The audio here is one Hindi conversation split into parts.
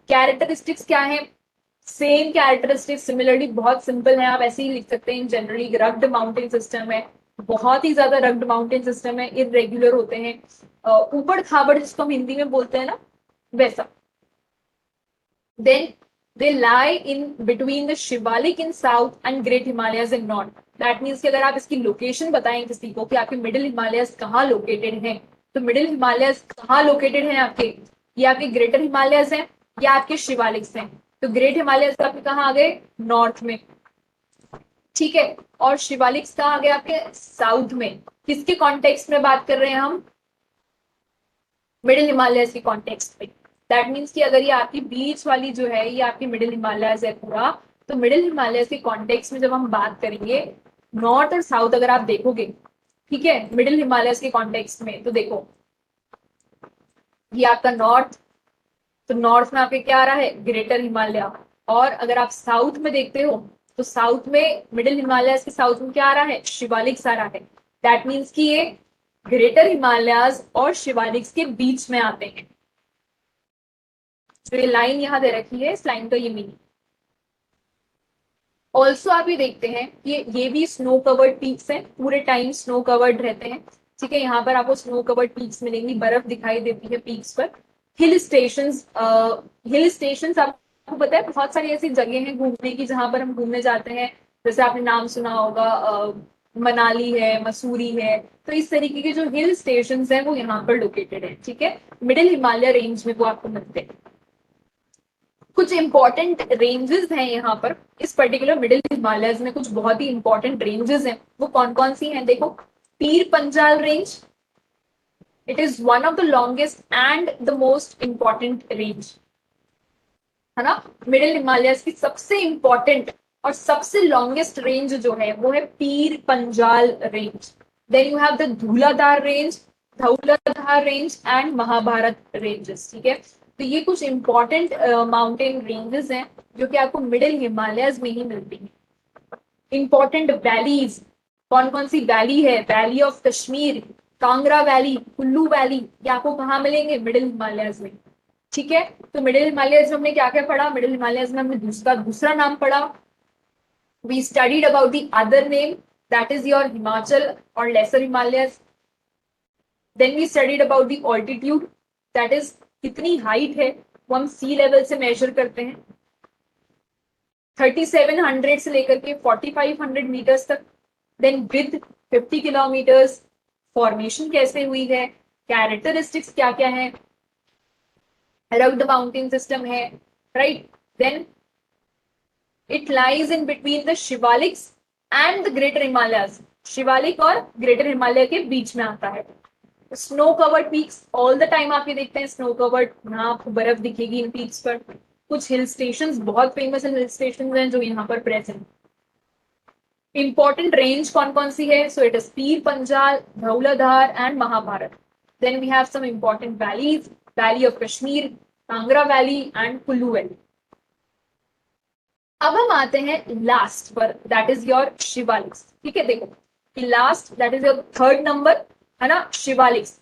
कैरेक्टरिस्टिक्स क्या है? सेम कैरेक्टरिस्टिक्स, सिमिलरली बहुत सिंपल है, आप ऐसे ही लिख सकते हैं। जनरली रग्ड माउंटेन सिस्टम है, बहुत ही ज्यादा रग्ड माउंटेन सिस्टम है, इरेग्युलर होते हैं, ऊबड़ खाबड़ जिसको हम हिंदी में बोलते हैं ना, वैसा। Then they lie in between the Shivalik in south and great Himalayas in north. That means कि अगर आप इसकी लोकेशन बताएं किसी को कि आपके मिडिल हिमालयस कहाँ लोकेटेड है, तो मिडिल हिमालयस कहाँ लोकेटेड है आपके? ये आपके ग्रेटर हिमालयस है या आपके शिवालिक्स हैं? तो ग्रेट हिमालयस आपके कहाँ आ गए? नॉर्थ में, ठीक है। और शिवालिक्स कहाँ आ गए आपके? साउथ में। किसके कॉन्टेक्स्ट में बात कर रहे हैं हम? मिडिल हिमालयस के कॉन्टेक्स्ट में। दैट मीन्स कि अगर ये आपकी बीच वाली जो है ये आपकी मिडिल हिमालयस है पूरा, तो मिडिल हिमालयस के कॉन्टेक्स्ट में जब हम बात करेंगे, नॉर्थ और साउथ अगर आप देखोगे, ठीक है, मिडिल हिमालयस के कॉन्टेक्स्ट में, तो देखो ये आपका नॉर्थ, तो नॉर्थ में आपके क्या आ रहा है? ग्रेटर हिमालय। और अगर आप साउथ में देखते हो, तो साउथ में मिडिल हिमालयस के साउथ में क्या आ रहा है? शिवालिक्स आ रहा है। दैट मीन्स कि ये ग्रेटर हिमालयस और शिवालिक्स के बीच में आते हैं। तो ये लाइन यहां दे रखी है, इस लाइन का ये मीनिंग। ऑल्सो आप ये देखते हैं कि ये भी स्नो कवर्ड पीक्स हैं, पूरे टाइम स्नो कवर्ड रहते हैं, ठीक है। यहाँ पर आपको स्नो कवर्ड पीक्स मिलेंगी, बर्फ दिखाई देती है पीक्स पर। हिल स्टेशन, हिल स्टेशन आपको पता है बहुत सारी ऐसी जगह हैं घूमने की जहां पर हम घूमने जाते हैं, जैसे आपने नाम सुना होगा, मनाली है, मसूरी है। तो इस तरीके के जो हिल स्टेशन हैं वो यहाँ पर लोकेटेड है, ठीक है, मिडिल हिमालय रेंज में वो आपको मिलते हैं। कुछ इंपॉर्टेंट रेंजेस हैं यहाँ पर, इस पर्टिकुलर मिडिल हिमालयस में कुछ बहुत ही इंपॉर्टेंट रेंजेस हैं। वो कौन कौन सी हैं? देखो, पीर Panjal range, it is one of the longest and the most important range, है ना। मिडिल हिमालयस की सबसे इंपॉर्टेंट और सबसे लॉन्गेस्ट रेंज जो है वो है Pir Panjal range. Then you have the Dhauladhar range, Dhauladhar range and Mahabharat ranges, ठीक है। तो ये कुछ इंपॉर्टेंट माउंटेन रेंजेस हैं जो कि आपको मिडिल हिमालयस में ही मिलती हैं। इंपॉर्टेंट वैलीज, कौन कौन सी वैली है? Valley of Kashmir, Kangra valley, Kullu valley, ये आपको कहाँ मिलेंगे? मिडिल हिमालयस में, ठीक है। तो मिडिल हिमालयस में हमने क्या क्या पढ़ा? मिडिल हिमालयस में हमने दूसरा नाम पढ़ा। We studied about the other name, that is your Himachal और lesser Himalayas. Then we studied about the altitude, that is कितनी हाइट है, वो हम सी लेवल से मेजर करते हैं, 3700 से लेकर के 4500 मीटर्स तक। देन विद 50 किलोमीटर्स, फॉर्मेशन कैसे हुई है, कैरेक्टरिस्टिक्स क्या क्या है, rugged माउंटेन सिस्टम है, right. Then it lies in between the Shivaliks and the greater Himalayas, Shivalik और ग्रेटर हिमालय के बीच में आता है। Snow covered peaks, all the time आप ये देखते हैं स्नो कवर्ड, यहाँ आपको बर्फ दिखेगी इन पीक्स पर। कुछ हिल स्टेशंस, बहुत फेमस हिल स्टेशंस हैं जो यहाँ पर प्रेजेंट। इंपॉर्टेंट रेंज कौन कौन सी है? सो it is Pir Panjal, Dhauladhar and Mahabharat. Then we have some important valleys, valley of Kashmir, Kangra valley and Kullu valley. अब हम आते हैं लास्ट पर, दैट इज योर शिवालिक्स, ठीक है। देखो last, that is your third number, है ना, शिवालिक्स।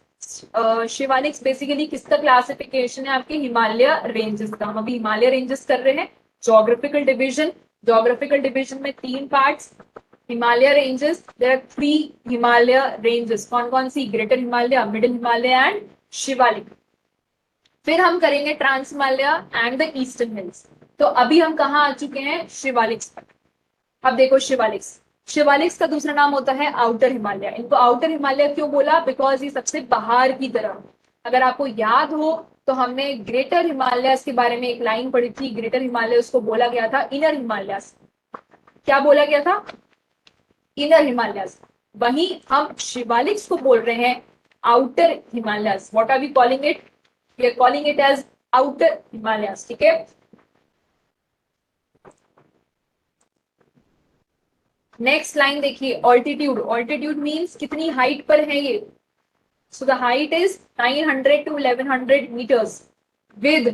शिवालिक्स बेसिकली किसका क्लासिफिकेशन है? आपके हिमालय रेंजेस का। हम अभी हिमालय रेंजेस कर रहे हैं, जोग्राफिकल डिवीजन। जोग्राफिकल डिवीजन में 3 parts, Himalaya ranges, there are 3 Himalaya ranges, कौन कौन सी? Greater Himalaya, middle Himalaya and Shivalik. फिर हम करेंगे trans Himalaya and the eastern hills. तो अभी हम कहाँ आ चुके हैं? शिवालिक्स पर। अब देखो शिवालिक्स, शिवालिक्स का दूसरा नाम होता है आउटर हिमालय। इनको आउटर हिमालय क्यों बोला? बिकॉज ये सबसे बाहर की तरफ। अगर आपको याद हो तो हमने ग्रेटर हिमालयस के बारे में एक लाइन पढ़ी थी, ग्रेटर हिमालय उसको बोला गया था इनर हिमालयस। क्या बोला गया था? इनर हिमालयस। वहीं हम शिवालिक्स को बोल रहे हैं outer Himalayas. What are we calling it? We are calling it as outer Himalayas, ठीक है। नेक्स्ट लाइन देखिए, ऑल्टीट्यूड। ऑल्टीट्यूड मीन्स कितनी हाइट पर है ये। So the height is 900 to 1100 meters with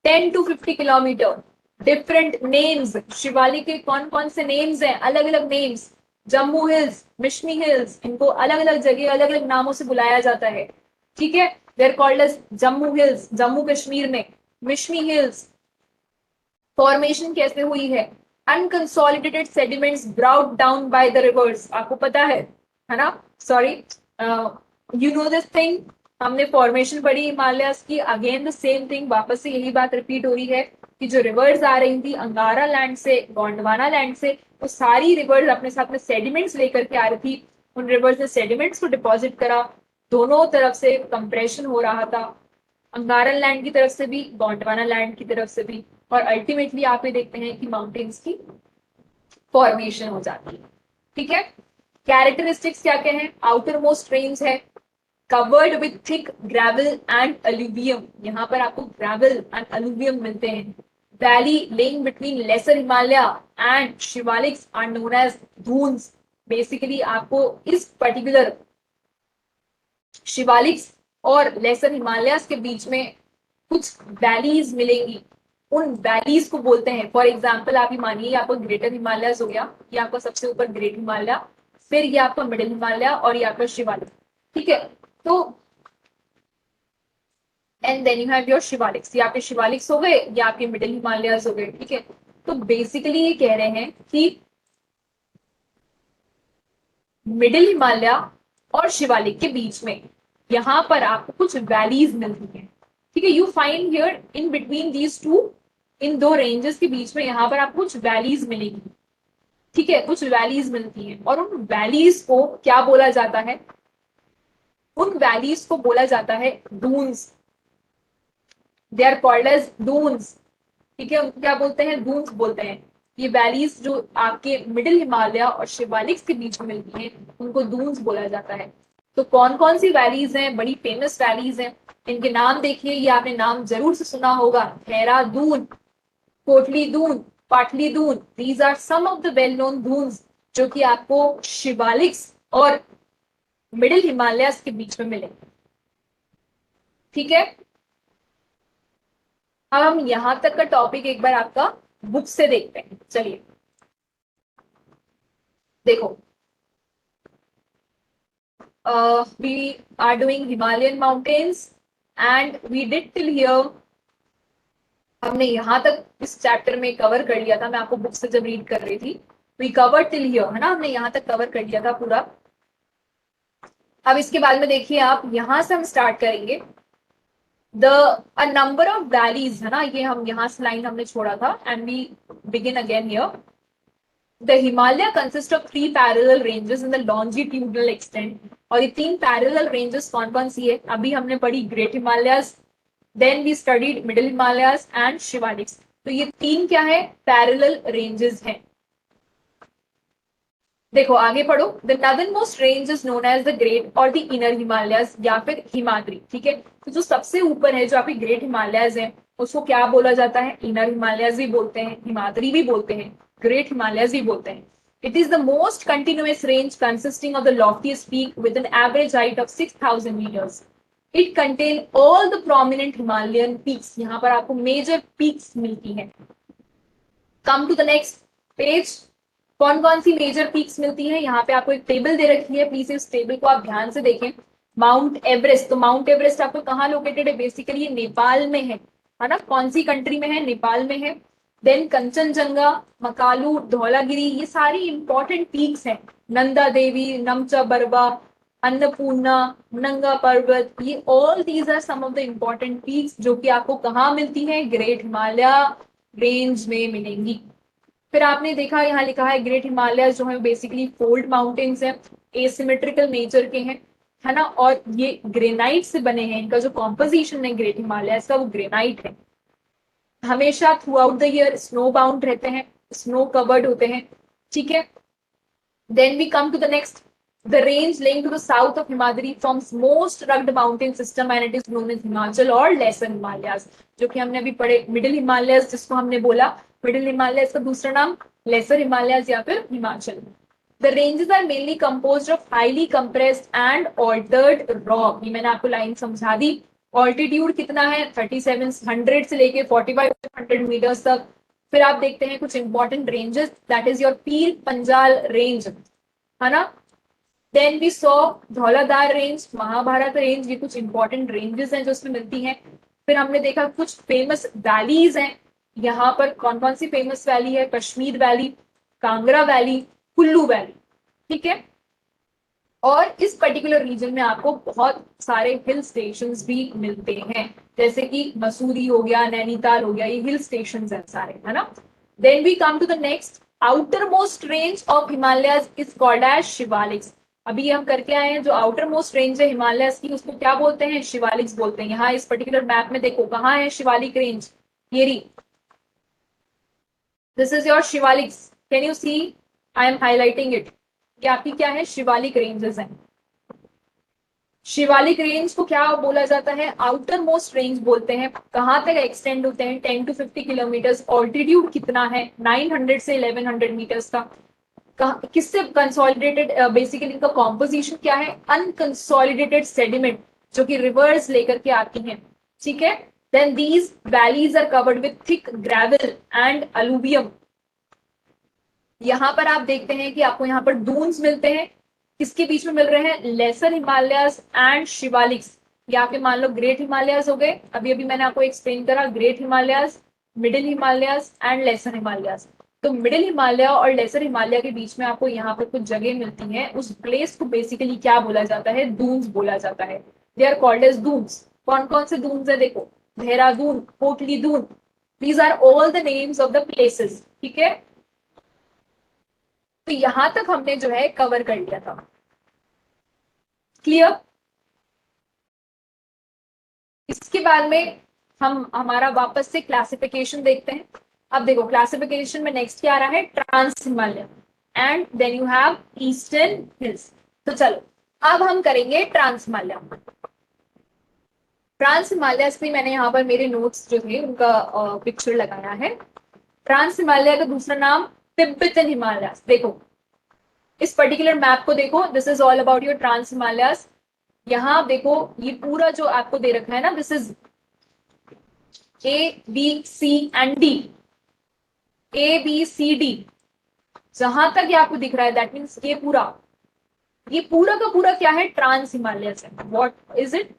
10 to 50 kilometre. Different names, Shivalik के कौन कौन से नेम्स हैं? अलग अलग names. Jammu hills, Mishmi hills, इनको अलग अलग जगह अलग अलग नामों से बुलाया जाता है, ठीक है। There called as Jammu hills, Jammu Kashmir में मिशमी हिल्स। फॉर्मेशन कैसे हुई है? Unconsolidated sediments brought down by the rivers, आपको पता है ना? Sorry, you know this thing. हमने फॉर्मेशन पढ़ी हिमालयस की, अगेन द सेम थिंग, वापस से यही बात रिपीट हो रही है कि जो रिवर्स आ रही थी अंगारा लैंड से, गोंडवाना लैंड से, वो सारी रिवर्स अपने साथ में सेडिमेंट्स लेकर के आ रही थी। उन रिवर्स ने सेडिमेंट्स को डिपॉजिट करा, दोनों तरफ से कंप्रेशन हो रहा था, अंगारन लैंड की तरफ से भी, गोंडवाना लैंड की तरफ से भी, और अल्टीमेटली आप ये देखते हैं कि माउंटेन्स की फॉर्मेशन हो जाती है, ठीक है। कैरेक्टरिस्टिक्स क्या क्या है? आउटर मोस्ट रेंज है covered with thick gravel and alluvium, यहाँ पर आपको ग्रेवल एंड अलुवियम मिलते हैं। Valley lying between lesser Himalaya and Shivaliks are known as Doons. Basically आपको इस पर्टिकुलर शिवालिक्स और लेसर हिमालयस के बीच में कुछ वैलीज मिलेंगी, उन वैलीज को बोलते हैं। फॉर एग्जाम्पल आप ही मानिए आपको ग्रेटर हिमालयस हो गया, ये आपका सबसे ऊपर ग्रेट हिमालय, फिर ये आपका मिडिल हिमालय और ये आपका शिवालिक, ठीक है। तो and then you have your Shivaliks, ये आपके शिवालिक्स हो गए, ये आपके मिडिल हिमालयस हो गए, ठीक है। तो बेसिकली ये कह रहे हैं कि मिडिल हिमालय और शिवालिक के बीच में यहां पर आपको कुछ वैलीज मिलती हैं, ठीक है। You find here in between these two, इन दो रेंजेस के बीच में यहां पर आपको कुछ वैलीज मिलेंगी, ठीक है, कुछ वैलीज मिलती हैं। और उन वैलीज को क्या बोला जाता है? उन वैलीज को बोला जाता है doons, they are called as doons, ठीक है। उनको क्या बोलते हैं? डून्स बोलते हैं। ये वैलीज जो आपके मिडिल हिमालय और शिवालिक्स के बीच में मिलती हैं उनको डून्स बोला जाता है। तो कौन कौन सी वैलीज हैं? बड़ी फेमस वैलीज हैं, इनके नाम देखिए, ये आपने नाम जरूर से सुना होगा, Dehradun, Kotli Dun, Patli Dun, these are some of the well known Doons जो कि आपको शिवालिक्स और मिडिल हिमालयस के बीच में मिलेंगे, ठीक है। अब हम यहां तक का टॉपिक एक बार आपका बुक से देखते हैं, चलिए देखो। We are doing Himalayan mountains and we did till here, हमने यहां तक इस चैप्टर में कवर कर लिया था, मैं आपको बुक से जब रीड कर रही थी, वी कवर टिल हियर, है ना, हमने यहां तक कवर कर लिया था पूरा। अब इसके बाद में देखिए आप, यहां से हम स्टार्ट करेंगे the a number of valleys, है ना, ये हम यहां से लाइन हमने छोड़ा था, and we begin again here. The Himalaya consists of three parallel ranges in the longitudinal extent. और ये तीन parallel ranges कौन कौन सी है? अभी हमने पढ़ी great Himalayas, then we studied middle Himalayas and Shivaliks. तो ये तीन क्या है? पैरेलल रेंजेस हैं। देखो आगे पढ़ो, the northern most range is known as the great और द इनर हिमालयस या फिर हिमाद्री, ठीक है। तो जो सबसे ऊपर है, जो आपकी ग्रेट हिमालयस है, उसको क्या बोला जाता है? इनर हिमालयस भी बोलते हैं, हिमाद्री भी बोलते हैं, ग्रेट हिमालयस भी बोलते हैं। It is the most continuous range consisting of the loftiest peak with an average height of 6,000 meters. It contains all the prominent Himalayan peaks. यहाँ पर आपको major peaks मिलती हैं। Come to the next page. कौन कौन सी मेजर पीक्स मिलती है? यहाँ पे आपको एक टेबल दे रखी है, प्लीज इस टेबल को आप ध्यान से देखें। माउंट एवरेस्ट, तो माउंट एवरेस्ट आपको कहाँ लोकेटेड है? बेसिकली ये नेपाल में है ना? कौन सी कंट्री में है? नेपाल में है। देन कंचनजंगा, मकालू, धौलागिरी, ये सारी इंपॉर्टेंट पीक्स हैं। नंदा देवी, नमचा बरवा, अन्नपूर्णा, नंगा पर्वत, ये all these are some of the important peaks जो कि आपको कहाँ मिलती हैं? ग्रेट हिमालय रेंज में मिलेंगी। फिर आपने देखा यहाँ लिखा है ग्रेट हिमालय जो है बेसिकली फोल्ड माउंटेन्स है, एसिमेट्रिकल नेचर के हैं, है ना, और ये ग्रेनाइट से बने हैं। इनका जो कॉम्पोजिशन है ग्रेट हिमालय का, वो ग्रेनाइट है। हमेशा throughout the year snow bound रहते हैं, स्नो कवर्ड होते हैं, ठीक है। Then we come to the next, the range link to the south of Himadri forms most rugged mountain system and it is known as Himachal और लेसर हिमालयस, जो कि हमने अभी पढ़े। मिडिल हिमालयस जिसको हमने बोला, मिडिल हिमालयस का दूसरा नाम लेसर हिमालयस या फिर Himachal. The ranges are mainly composed of highly compressed and altered rock. ये मैंने आपको लाइन समझा दी। ऑल्टीट्यूड कितना है? 3700 से लेके 4500 मीटर्स तक। फिर आप देखते हैं कुछ important ranges, that is your Pir Panjal range. है ना। Then we saw Dhauladhar range, Mahabharat range, ये कुछ इंपॉर्टेंट रेंजेस हैं जो उसमें मिलती हैं। फिर हमने देखा कुछ फेमस वैलीज हैं, यहाँ पर कौन कौन सी फेमस वैली है, Kashmir valley, Kangra valley, Kullu valley, ठीक है। और इस पर्टिकुलर रीजन में आपको बहुत सारे हिल स्टेशंस भी मिलते हैं, जैसे कि मसूरी हो गया, नैनीताल हो गया, ये हिल स्टेशंस हैं सारे, है ना। Then we come to the next, outer most range of Himalayas is called as Shivaliks. अभी हम करके आए हैं, जो आउटर मोस्ट रेंज है हिमालयस की उसको क्या बोलते हैं, शिवालिक्स बोलते हैं। यहाँ इस पर्टिकुलर मैप में देखो कहाँ है शिवालिक रेंज, ये रही, this is your Shivaliks, can you see, I am highlighting it, ये आपकी क्या है, शिवालिक रेंजेस हैं। शिवालिक रेंज को क्या बोला जाता है, आउटर मोस्ट रेंज बोलते हैं। कहां तक एक्सटेंड होते हैं, 10 to 50 किलोमीटर। ऑल्टीट्यूड कितना है, 900 से 1100 मीटर्स का। किससे कंसोलिडेटेड, बेसिकली इनका कॉम्पोजिशन क्या है, अनकंसोलिडेटेड सेडिमेंट, जो कि रिवर्स लेकर के आती हैं, ठीक है। Then these valleys are covered with thick gravel and alluvium. यहाँ पर आप देखते हैं कि आपको यहाँ पर डून्स मिलते हैं, किसके बीच में मिल रहे हैं, लेसर हिमालयस एंड शिवालिक्स। ये आपके मान लो ग्रेट हिमालयस हो गए, अभी अभी मैंने आपको एक्सप्लेन करा, great Himalayas, middle Himalayas and lesser Himalayas. तो मिडिल हिमालय और लेसर हिमालय के बीच में आपको यहाँ पर कुछ जगह मिलती हैं, उस प्लेस को बेसिकली क्या बोला जाता है, दून्स बोला जाता है। They are called as Doons. कौन कौन से दून्स है, देखो, Dehradun, Kotli Dun, these are all the names of the places, ठीक है। तो यहां तक हमने जो है कवर कर लिया था, क्लियर। इसके बाद में हम हमारा वापस से क्लासिफिकेशन देखते हैं। अब देखो क्लासिफिकेशन में नेक्स्ट क्या आ रहा है, trans Himalaya and then you have eastern hills. तो चलो अब हम करेंगे ट्रांस हिमालय। ट्रांस हिमालय से मैंने यहाँ पर मेरे नोट्स जो थे उनका पिक्चर लगाया है। ट्रांस हिमालय का दूसरा नाम तिब्बतन हिमालय। देखो इस पर्टिकुलर मैप को देखो, this is all about your trans Himalayas. यहाँ आप देखो ये पूरा जो आपको दे रखा है ना, this is A B C and D, A B C D, जहां तक ये आपको दिख रहा है दैट मीन्स ये पूरा का पूरा क्या है, ट्रांस हिमालय है। What is it,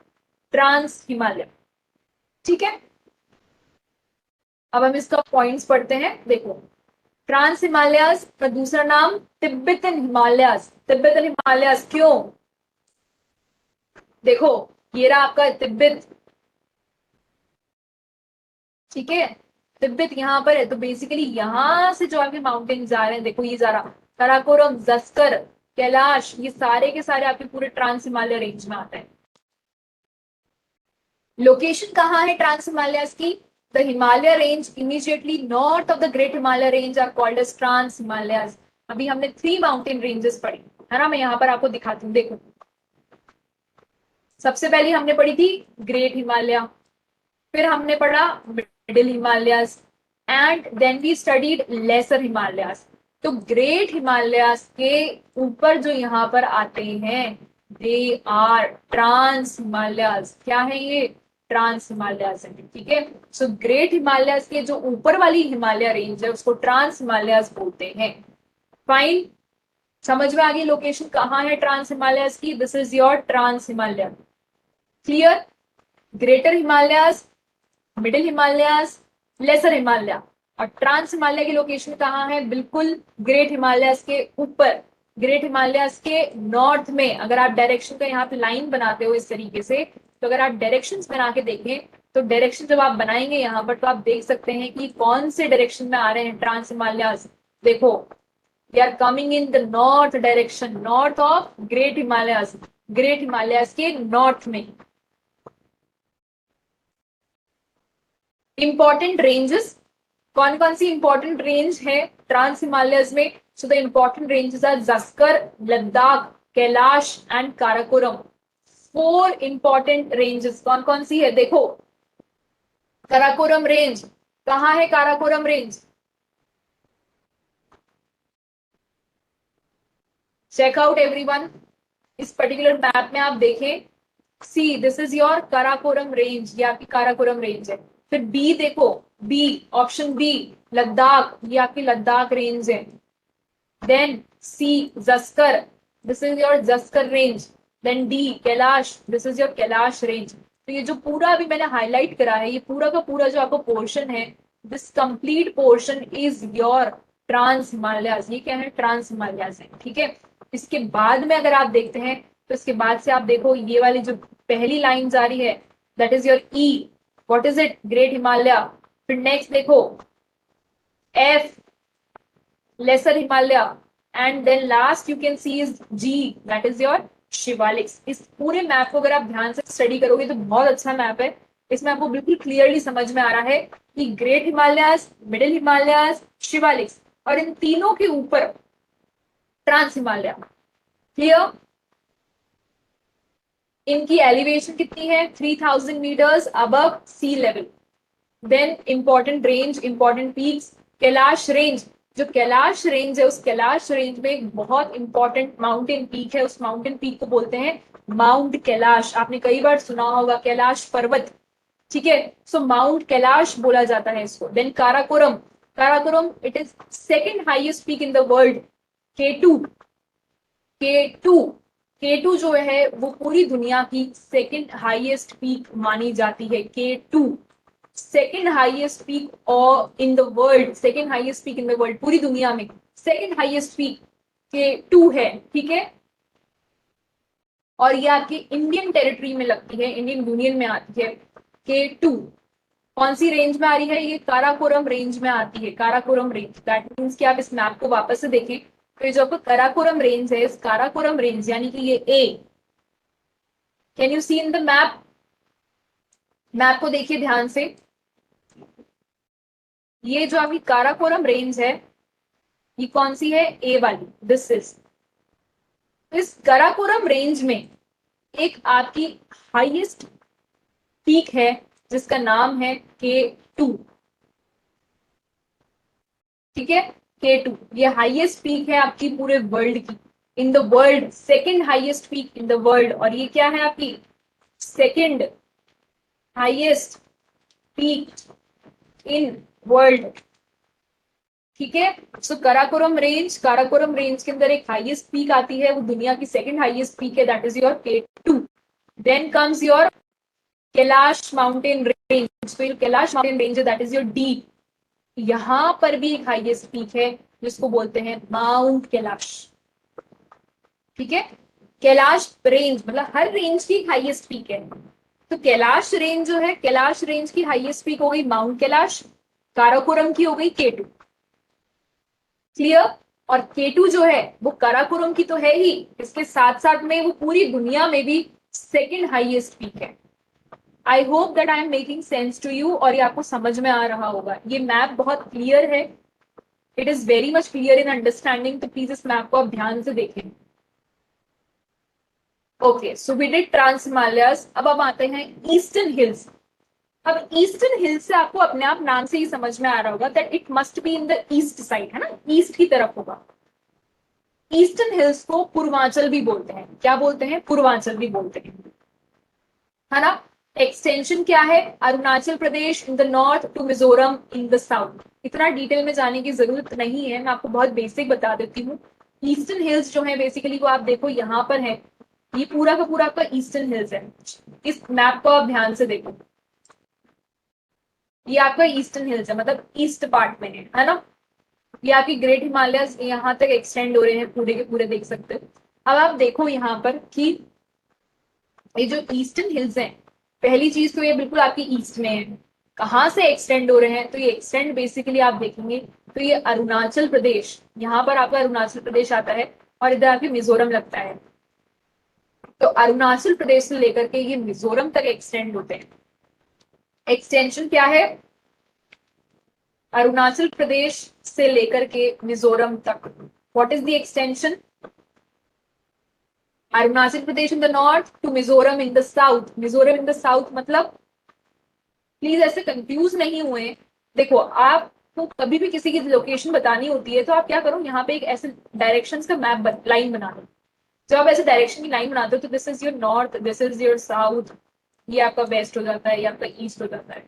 trans Himalaya, ठीक है। अब हम इसका पॉइंट्स पढ़ते हैं, देखो ट्रांस हिमालयस का दूसरा नाम तिब्बतन हिमालयस। तिब्बतन हिमालयस क्यों, देखो ये रहा आपका तिब्बत, ठीक है। तिब्बत यहाँ पर है, तो बेसिकली यहाँ से जो आपके माउंटेन जा रहे हैं, देखो ये जा रहा काराकोरम, जस्कर, कैलाश, ये सारे के सारे आपके पूरे ट्रांस हिमालय रेंज में आते हैं। लोकेशन कहाँ है ट्रांस हिमालयस की, the Himalaya range immediately north of the great Himalaya range are called as trans Himalayas. अभी हमने 3 माउंटेन रेंजेस पढ़ी है ना, मैं यहाँ पर आपको दिखाती हूँ, देखो सबसे पहले हमने पढ़ी थी ग्रेट हिमालय, फिर हमने पढ़ा middle Himalayas and then we studied lesser Himalayas. तो ग्रेट हिमालयस के ऊपर जो यहाँ पर आते हैं दे आर ट्रांस हिमालयस। क्या है ये, ट्रांस हिमालयस है, ठीक है। सो ग्रेट हिमालयस के जो ऊपर वाली हिमालय रेंज है उसको ट्रांस हिमालयस बोलते हैं। फाइन, समझ में आ गई लोकेशन कहाँ है ट्रांस हिमालयस की, this is your trans Himalaya, clear. Greater Himalayas, middle Himalayas, lesser Himalaya, और ट्रांस हिमालय की लोकेशन कहाँ है, बिल्कुल ग्रेट हिमालयस के ऊपर, ग्रेट हिमालयस के नॉर्थ में। अगर आप डायरेक्शन का यहाँ पे लाइन बनाते हो इस तरीके से, तो अगर आप डायरेक्शंस बना के देखें तो डायरेक्शन जब आप बनाएंगे यहाँ पर तो आप देख सकते हैं कि कौन से डायरेक्शन में आ रहे हैं ट्रांस हिमालयस। देखो they are coming in the north direction, north of great Himalayas, great Himalayas के नॉर्थ में। इंपॉर्टेंट रेंजेस, कौन कौन सी इंपॉर्टेंट रेंज है ट्रांस हिमालयस में, so the important ranges are Zaskar, Ladakh, Kailash and Karakoram. 4 important ranges कौन कौन सी है, देखो काराकोरम रेंज, कहाँ है काराकोरम रेंज, चेकआउट एवरीवन। इस पर्टिकुलर मैप में आप देखें, see this is your Karakoram range, ये आपकी काराकोरम रेंज है। फिर बी देखो, बी ऑप्शन बी लद्दाख, ये आपकी लद्दाख रेंज है, then C, Zaskar, this is your Zaskar range, then D, Kailash, this is your Kailash range. तो ये जो पूरा अभी मैंने हाईलाइट करा है, ये पूरा का पूरा जो आपको पोर्शन है, this complete portion is your trans Himalayas. ये क्या है? ट्रांस हिमालयाज है. ठीक है. इसके बाद में अगर आप देखते हैं तो इसके बाद से आप देखो ये वाली जो पहली लाइन जा रही है, that is your E. What is it? Great Himalaya. फिर नेक्स्ट देखो F, lesser Himalaya, and then last you can see is G, that is your Shivaliks. इस पूरे मैप को अगर आप ध्यान से स्टडी करोगे तो बहुत अच्छा मैप है. इसमें आपको बिल्कुल क्लियरली समझ में आ रहा है कि ग्रेट हिमालयाज, मिडिल हिमालयाज, शिवालिक्स, और इन तीनों के ऊपर ट्रांस हिमालय. क्लियर? इनकी एलिवेशन कितनी है? 3000 metres above sea level. Then important range, important peaks, Kailash range. जो कैलाश रेंज है, उस कैलाश रेंज में एक बहुत इंपॉर्टेंट माउंटेन पीक है. उस माउंटेन पीक को बोलते हैं माउंट कैलाश. आपने कई बार सुना होगा कैलाश पर्वत. ठीक है. सो माउंट कैलाश बोला जाता है इसको. Then Karakoram. Karakoram, it is second highest peak in the world. K2. K2 K2 जो है वो पूरी दुनिया की सेकेंड हाईएस्ट पीक मानी जाती है. K2 सेकेंड हाईएस्ट पीक और इन the world, second highest peak in the world, पूरी दुनिया में सेकेंड हाईएस्ट पीक K2 है. ठीक है. और ये आपकी इंडियन टेरिटरी में लगती है, इंडियन यूनियन में आती है. K2 कौन सी रेंज में आ रही है? ये काराकोरम रेंज में आती है. काराकोरम रेंज, दैट मीन्स कि आप इस मैप को वापस से देखें तो जो आपको काराकोरम रेंज है, इस काराकोरम रेंज यानी कि ये a, can you see in the map? Map को देखिए ध्यान से. ये जो आपकी काराकोरम रेंज है, ये कौन सी है? ए वाली. दिस इज, इस काराकोरम रेंज में एक आपकी हाईएस्ट पीक है जिसका नाम है K2. ठीक है. K2 ये हाईएस्ट पीक है आपकी पूरे वर्ल्ड की, इन the world second highest peak in the world. और ये क्या है? आपकी second highest peak in world. ठीक है. सो काराकोरम रेंज, काराकोरम रेंज के अंदर एक हाईएस्ट पीक आती है, वो दुनिया की सेकेंड हाईएस्ट पीक है, that is your K2. Then comes your Kailash mountain range. तो कैलाश माउंटेन रेंज है, दैट इज योर डी. यहां पर भी एक हाईएस्ट पीक है जिसको बोलते हैं माउंट कैलाश. ठीक है. कैलाश रेंज मतलब हर रेंज की हाईएस्ट पीक है. तो कैलाश रेंज जो है, कैलाश रेंज की हाईएस्ट पीक हो गई माउंट कैलाश, काराकोरम की हो गई K2. क्लियर? और K2 जो है वो काराकोरम की तो है ही, इसके साथ साथ में वो पूरी दुनिया में भी सेकेंड हाईएस्ट पीक है. I hope that I am making sense to you, और ये आपको समझ में आ रहा होगा. ये मैप बहुत क्लियर है, it is very much clear in understanding. तो प्लीज इस मैप को आप ध्यान से देखें. Okay, so we did trans Himalayas. अब हम आते हैं ईस्टर्न हिल्स. अब ईस्टर्न हिल्स से आपको अपने आप नाम से ही समझ में आ रहा होगा that it must be in the east side, है ना, ईस्ट की तरफ होगा. ईस्टर्न हिल्स को पूर्वांचल भी बोलते हैं. क्या बोलते हैं? पूर्वांचल भी बोलते हैं, है ना. एक्सटेंशन क्या है? Arunachal Pradesh in the north to Mizoram in the south. इतना डिटेल में जाने की जरूरत नहीं है, मैं आपको बहुत बेसिक बता देती हूँ. ईस्टर्न हिल्स जो है बेसिकली वो आप देखो यहाँ पर है, ये पूरा का पूरा आपका ईस्टर्न हिल्स है. इस मैप को आप ध्यान से देखो, ये आपका ईस्टर्न हिल्स है, मतलब ईस्ट पार्ट में है ना. ये आपकी ग्रेट हिमालयस यहाँ तक एक्सटेंड हो रहे हैं, पूरे के पूरे देख सकते हो. अब आप देखो यहाँ पर कि ये जो ईस्टर्न हिल्स हैं, पहली चीज तो ये बिल्कुल आपकी ईस्ट में है. कहाँ से एक्सटेंड हो रहे हैं? तो ये एक्सटेंड बेसिकली आप देखेंगे तो ये अरुणाचल प्रदेश, यहाँ पर आपका अरुणाचल प्रदेश आता है और इधर आपके मिजोरम लगता है. तो अरुणाचल प्रदेश से लेकर के ये मिजोरम तक एक्सटेंड होते हैं. एक्सटेंशन क्या है? अरुणाचल प्रदेश से लेकर के मिजोरम तक. What is the extension? Arunachal Pradesh in the north to Mizoram in the south. Mizoram in the south मतलब, प्लीज ऐसे कंफ्यूज नहीं हुए. देखो, आपको कभी भी किसी की लोकेशन बतानी होती है तो आप क्या करो, यहाँ पे एक ऐसे डायरेक्शंस का मैप लाइन बना दो. जब आप ऐसे डायरेक्शन की लाइन बनाते हो तो this is your north, this is your south, ये आपका वेस्ट हो जाता है, ये आपका ईस्ट हो जाता है.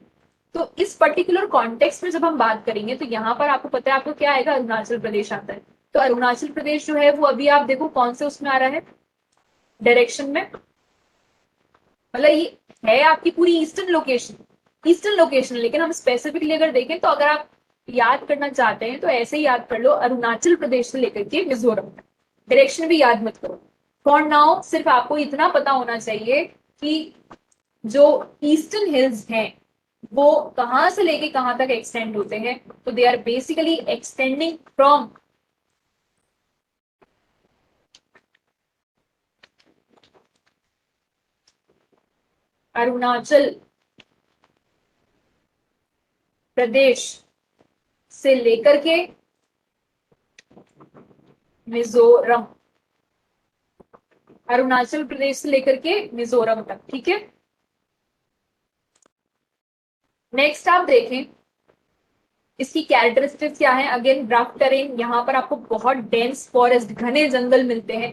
तो इस पर्टिकुलर कॉन्टेक्स्ट में जब हम बात करेंगे तो यहाँ पर आपको पता है आपको क्या आएगा? अरुणाचल प्रदेश आता है. तो अरुणाचल प्रदेश जो है वो अभी आप देखो कौन से उसमें आ रहा है, डायरेक्शन में, मतलब ये है आपकी पूरी ईस्टर्न लोकेशन, ईस्टर्न लोकेशन। लेकिन हम स्पेसिफिकली अगर देखें तो अगर आप याद करना चाहते हैं तो ऐसे ही याद कर लो, अरुणाचल प्रदेश से लेकर के मिजोरम, डायरेक्शन भी याद मत करो। फॉर नाउ सिर्फ आपको इतना पता होना चाहिए कि जो ईस्टर्न हिल्स हैं वो कहां से लेके कहां तक एक्सटेंड होते हैं। तो they are basically extending from Arunachal Pradesh से लेकर के मिजोरम, अरुणाचल प्रदेश से लेकर के मिजोरम तक, ठीक है। नेक्स्ट आप देखें इसकी कैरेक्टरिस्टिक्स क्या है। अगेन रफ टेरेन, यहाँ पर आपको बहुत डेंस फॉरेस्ट, घने जंगल मिलते हैं।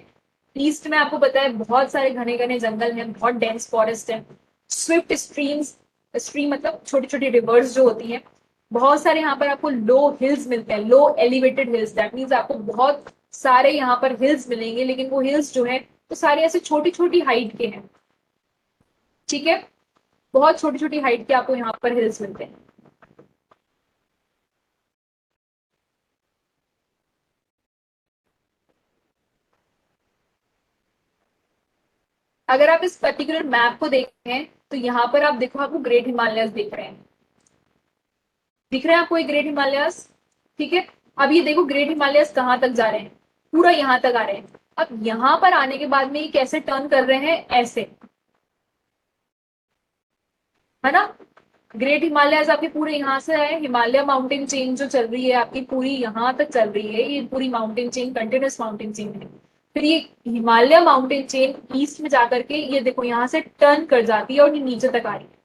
ईस्ट में आपको पता है बहुत सारे घने घने जंगल हैं, बहुत डेंस फॉरेस्ट है। स्विफ्ट स्ट्रीम्स, स्ट्रीम मतलब छोटी छोटी रिवर्स जो होती हैं। बहुत सारे यहाँ पर आपको लो हिल्स मिलते हैं, लो एलिवेटेड हिल्स, दैट मीन्स आपको बहुत सारे यहाँ पर हिल्स मिलेंगे, लेकिन वो हिल्स जो है तो सारे ऐसे छोटी छोटी हाइट के हैं, ठीक है। बहुत छोटी छोटी हाइट के आपको यहाँ पर हिल्स मिलते हैं। अगर आप इस पर्टिकुलर मैप को देखें तो यहाँ पर आप देखो, आपको ग्रेट हिमालयस दिख रहे हैं, दिख रहे हैं आपको ये ग्रेट हिमालयस, ठीक है। अब ये देखो ग्रेट हिमालयस कहाँ तक जा रहे हैं, पूरा यहाँ तक आ रहे हैं। अब यहाँ पर आने के बाद में ये कैसे टर्न कर रहे हैं, ऐसे, है ना। ग्रेट हिमालयस आपके पूरे यहाँ से है, हिमालय माउंटेन चेन जो चल रही है आपकी पूरी यहाँ तक चल रही है, ये पूरी mountain chain continuous mountain chain है। फिर ये हिमालय माउंटेन चेन ईस्ट में जाकर के ये देखो यहाँ से टर्न कर जाती है और ये नीचे तक आ रही है।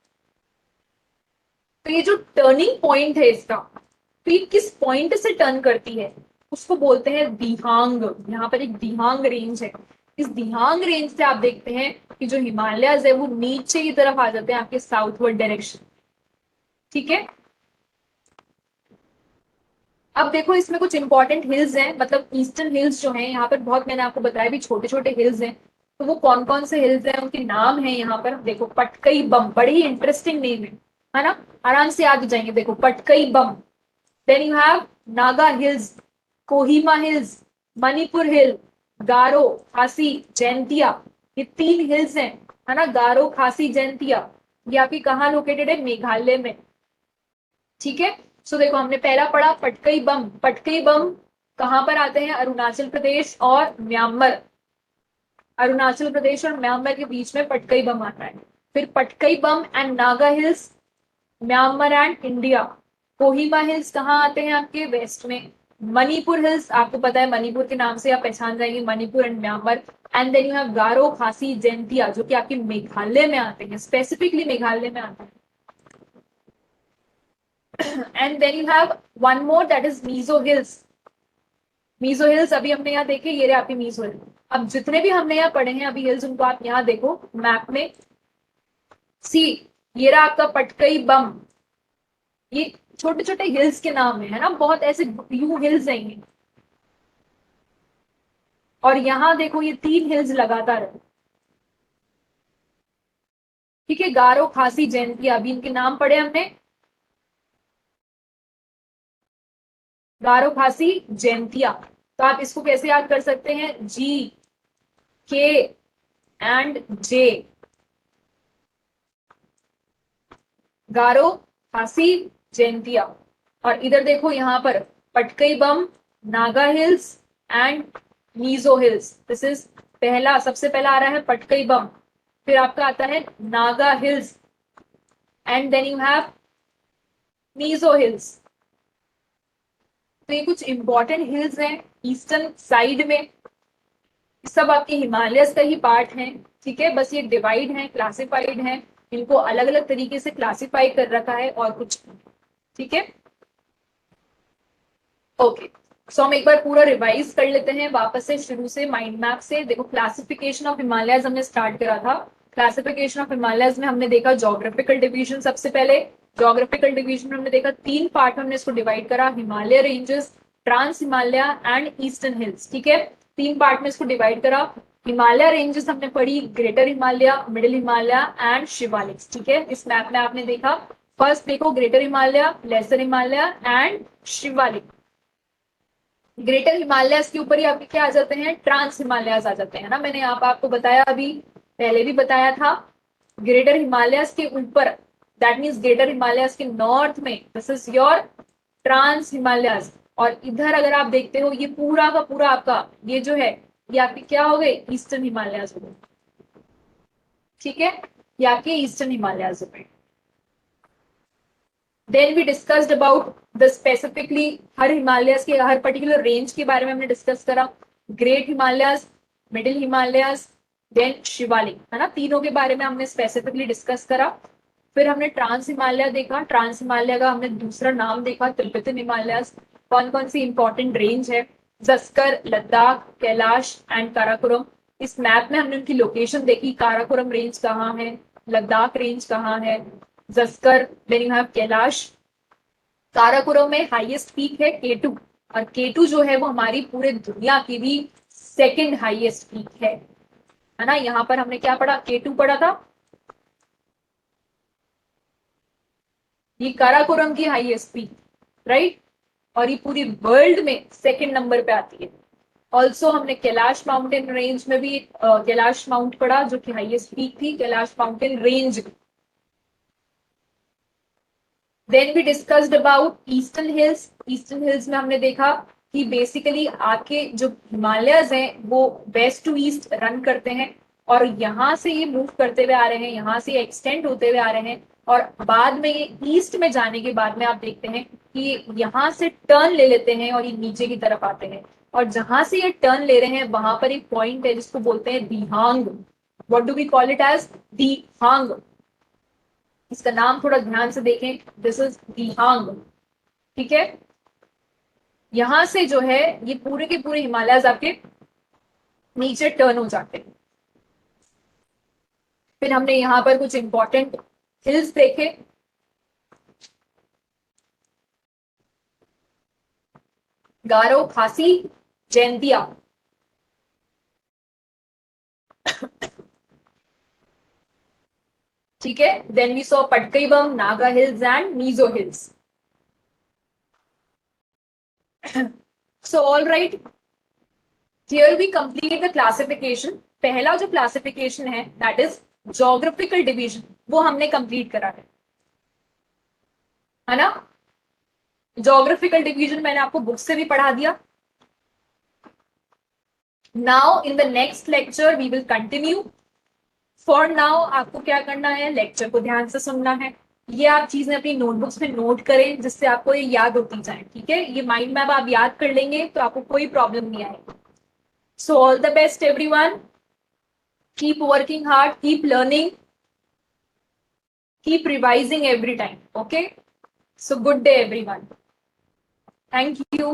तो ये जो टर्निंग पॉइंट है इसका, तो ये किस पॉइंट से टर्न करती है उसको बोलते हैं दिहांग। यहाँ पर एक दिहांग रेंज है। इस दिहांग रेंज से आप देखते हैं कि जो हिमालयस है वो नीचे की तरफ आ जाते हैं आपके साउथवर्ड डायरेक्शन, ठीक है। अब देखो इसमें कुछ इंपॉर्टेंट हिल्स हैं, मतलब ईस्टर्न हिल्स जो हैं यहाँ पर बहुत, मैंने आपको बताया भी छोटे छोटे हिल्स हैं। तो वो कौन कौन से हिल्स हैं, उनके नाम है यहाँ पर देखो, पटकई बम, बड़े ही इंटरेस्टिंग नेम है ना, आराम से याद हो जाएंगे। देखो Patkai Bum, then you have Naga hills, Kohima hills, Manipur hill, Garo, Khasi, Jaintia. ये 3 हिल्स हैं, है ना, गारो, खासी, जैंतिया। ये आपकी कहाँ लोकेटेड है, मेघालय में, ठीक है। सो देखो हमने पहला पढ़ा पटकई बम, पटकई बम कहां पर आते हैं, अरुणाचल प्रदेश और म्यांमार, अरुणाचल प्रदेश और म्यांमार के बीच में पटकई बम आता है। फिर Patkai Bum and Naga hills, Myanmar and India. Kohima hills कहाँ आते हैं आपके वेस्ट में। मणिपुर हिल्स आपको पता है, मणिपुर के नाम से आप पहचान जाएंगे, Manipur and Myanmar. And then you have Garo, Khasi, Jaintia जो कि आपके मेघालय में आते हैं, स्पेसिफिकली मेघालय में आते हैं। And then you have one more that is Mizo hills. Mizo hills अभी हमने यहाँ देखे, ये रहे आपके मीजो हिल्स। अब जितने भी हमने यहाँ पढ़े हैं अभी हिल्स, उनको आप यहाँ देखो मैप में, सी, ये रहा आपका पटकई बम। ये छोटे छोटे हिल्स के नाम है ना, बहुत ऐसे यू हिल्स हैं ये। और यहाँ देखो ये 3 हिल्स लगातार है, ठीक है, गारो, खासी, जैंतिया। अभी इनके नाम पढ़े हमने, गारो, खासी, जैंतिया। तो आप इसको कैसे याद कर सकते हैं, जी, के एंड जे, गारो, खासी, जैंतिया। और इधर देखो यहाँ पर Patkai Bum, Naga hills and Mizo hills. This is पहला, सबसे पहला आ रहा है पटकई बम, फिर आपका आता है Naga hills and then you have Mizo hills. तो ये कुछ इंपॉर्टेंट हिल्स हैं ईस्टर्न साइड में, सब आपके हिमालयस का ही पार्ट है, ठीक है। बस ये डिवाइड है, क्लासिफाइड है, इनको अलग अलग तरीके से क्लासिफाई कर रखा है और कुछ, ठीक है। ओके, सो हम एक बार पूरा रिवाइज कर लेते हैं वापस से शुरू से माइंड मैप से। देखो क्लासिफिकेशन ऑफ हिमालयस हमने स्टार्ट करा था। क्लासिफिकेशन ऑफ हिमालयस में हमने देखा जोग्राफिकल डिवीजन। सबसे पहले जोग्राफिकल डिवीजन में हमने देखा 3 पार्ट में हमने इसको डिवाइड करा, Himalaya ranges, trans Himalaya and eastern hills. ठीक है, 3 पार्ट में इसको डिवाइड करा। हिमालय रेंजेस हमने पढ़ी, greater Himalaya, middle Himalaya and Shivaliks. ठीक है, इस मैप में आपने देखा, फर्स्ट देखो greater Himalaya, lesser Himalaya and Shivalik. Greater Himalayas के ऊपर ही आपके क्या आ जाते हैं, ट्रांस हिमालयस आ जाते हैं ना। मैंने यहाँ पर आपको बताया, अभी पहले भी बताया था, ग्रेटर हिमालयस के ऊपर, दैट मीन्स ग्रेटर हिमालयस के नॉर्थ में this is your trans Himalayas. और इधर अगर आप देखते हो, ये पूरा का पूरा आपका ये जो है, ये आपके क्या हो गए, ईस्टर्न हिमालयस हो गए। ठीक है, ये आपके ईस्टर्न हिमालयस हो गए। Then we discussed about the specifically हर हिमालयस के, हर पर्टिकुलर रेंज के बारे में हमने डिस्कस करा। Great Himalayas, middle Himalayas, then Shivalik, है ना, तीनों के बारे में हमने स्पेसिफिकली डिस्कस करा। फिर हमने ट्रांस हिमालय देखा, ट्रांस हिमालय का हमने दूसरा नाम देखा तिब्बतन हिमालयस। कौन कौन सी इंपॉर्टेंट रेंज है, जस्कर, लद्दाख, कैलाश एंड काराकोरम। इस मैप में हमने उनकी लोकेशन देखी, काराकोरम रेंज कहाँ है, लद्दाख रेंज कहाँ है, Zaskar, then you have Kailash. Karakoram में हाईएस्ट पीक है केटू, और केटू जो है वो हमारी पूरे दुनिया की भी सेकंड हाईएस्ट पीक है ना। यहाँ पर हमने क्या पढ़ा, केटू पढ़ा था, ये काराकोरम की हाईएस्ट पीक, राइट, और ये पूरी वर्ल्ड में सेकंड नंबर पे आती है। ऑल्सो हमने कैलाश माउंटेन रेंज में भी कैलाश माउंट पढ़ा, जो कि हाईएस्ट पीक थी, Kailash mountain range. Then we discussed about eastern hills. Eastern hills में हमने देखा कि बेसिकली आपके जो हिमालयस हैं वो वेस्ट टू ईस्ट रन करते हैं, और यहाँ से ये मूव करते हुए आ रहे हैं, यहाँ से एक्सटेंड होते हुए आ रहे हैं, और बाद में ये ईस्ट में जाने के बाद में आप देखते हैं कि यहाँ से टर्न ले लेते हैं और ये नीचे की तरफ आते हैं। और जहां से ये टर्न ले रहे हैं वहां पर एक पॉइंट है जिसको बोलते हैं Dihang. What do we call it as, Dihang. इसका नाम थोड़ा ध्यान से देखें, दिस इज दिहांग। ठीक है, यहां से जो है ये पूरे के पूरे हिमालयस आपके नीचे टर्न हो जाते हैं। फिर हमने यहाँ पर कुछ इंपॉर्टेंट हिल्स देखे, गारो, खासी, जैंतिया। ठीक है, then we saw पटकईबम, Naga hills and Mizo hills. So all right, here we complete the classification. पहला जो क्लासिफिकेशन है दैट इज जोग्राफिकल डिवीजन, वो हमने कंप्लीट करा है ना। जोग्राफिकल डिवीजन मैंने आपको बुक से भी पढ़ा दिया। Now in the next lecture we will continue. For now आपको क्या करना है, लेक्चर को ध्यान से सुनना है, ये आप चीजें अपनी नोटबुक्स में नोट करें जिससे आपको ये याद होती जाए। ठीक है, ये माइंड मैप आप याद कर लेंगे तो आपको कोई प्रॉब्लम नहीं आएगी। So all the best everyone, keep working hard, keep learning, keep revising every time. Okay, so good day everyone, thank you।